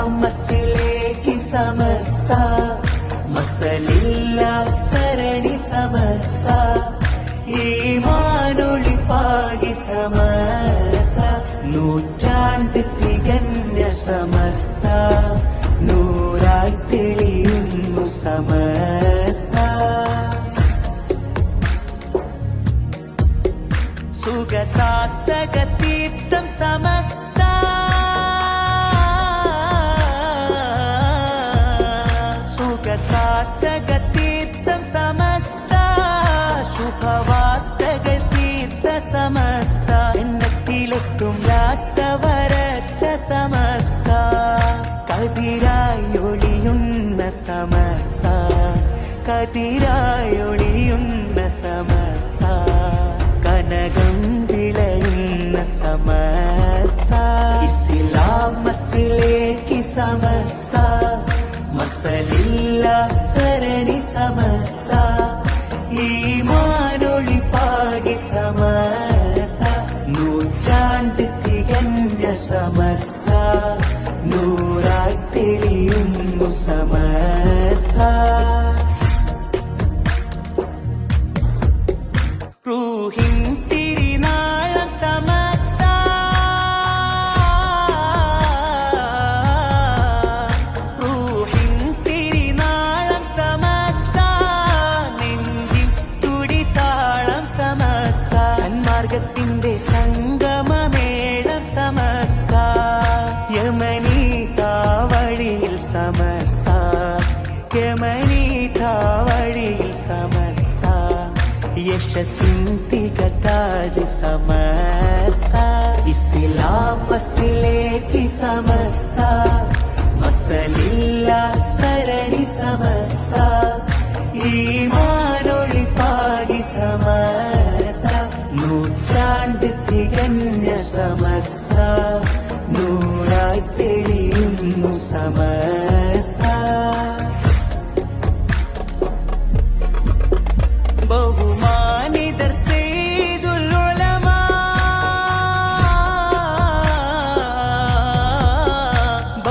ഇസ്ലാമസിലേക്ക് സമസ്ത മസലില്ല സരണി സമസ്ത ഈമാനൊളി പാകി സമസ്ത നൂറ്റാണ്ട് തികഞ്ഞ സമസ്ത നൂറായി തെളിയുന്നു സമസ്ത സുഖസാധക തീർത്ഥം സമസ്ത സുഖസാധക തീർത്ഥം സമസ്ത ശുഭവാർത്തകൾ തീർത്ഥ സമസ്ത എണ്ണത്തിലെത്തും രാസ്ത വരച്ച സമസ്ത കതിരായി ഒളിയുന്ന സമസ്ത കതിരായി ഒളിയുന്ന സമസ്ത കനകം വിളയുന്ന സമസ്ത ഇസ്ലാമസിലേക്ക് സമസ്ത മസലില്ല സരണി സമസ്ത ഈമാനൊളി പാകി സമസ്ത നൂറ്റാണ്ട് തികഞ്ഞ സമസ്ത നൂറായി തെളിയുന്നു സമസ്ത റൂഹിൻ തിരുനാളം സമസ്ത റൂഹിൻ തിരുനാളം സമസ്ത നെഞ്ചിൻ തുടിതാളം സമസ്ത സന്മാർഗത്തിന്റെ സംഗമമേളം സമസ്ത യമനീതാവഴിയിൽ സമസ്ത യമനീതാവഴിയിൽ സമസ്ത യശസ്സിൻ തികതാജ് സമസ്ത ഇസ്ലാമസിലേക്ക് സമസ്ത മസലില്ല സരണി സമസ്ത ഈമാനൊളി പാകി സമസ്ത നൂറ്റാണ്ട് തികഞ്ഞ സമസ്ത നൂറായി തെളിയുന്നു സമസ്ത ബഹുമാനിതർ സയ്യിദുൽ ഉലമാ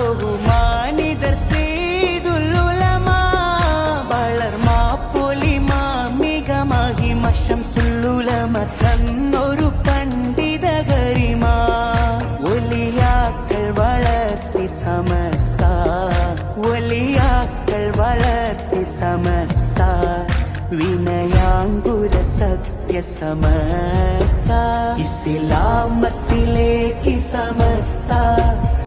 ബഹുമാനിതർ സയ്യിദുൽ ഉലമാ വളർമാപ്പൊലിമാമിക മഹിമ ശംസുൽ ഉലമ തന്നൊരു പണ്ഡിത ഗരിമ ഒലിയാക്കൾ വളർത്തി സമസ്ത ഒലിയാക്കൾ വളർത്തി സമസ്ത വിനയാങ്കുര സത്യ സമസ്ത ഇസ്ലാമസിലേക്ക് സമസ്ത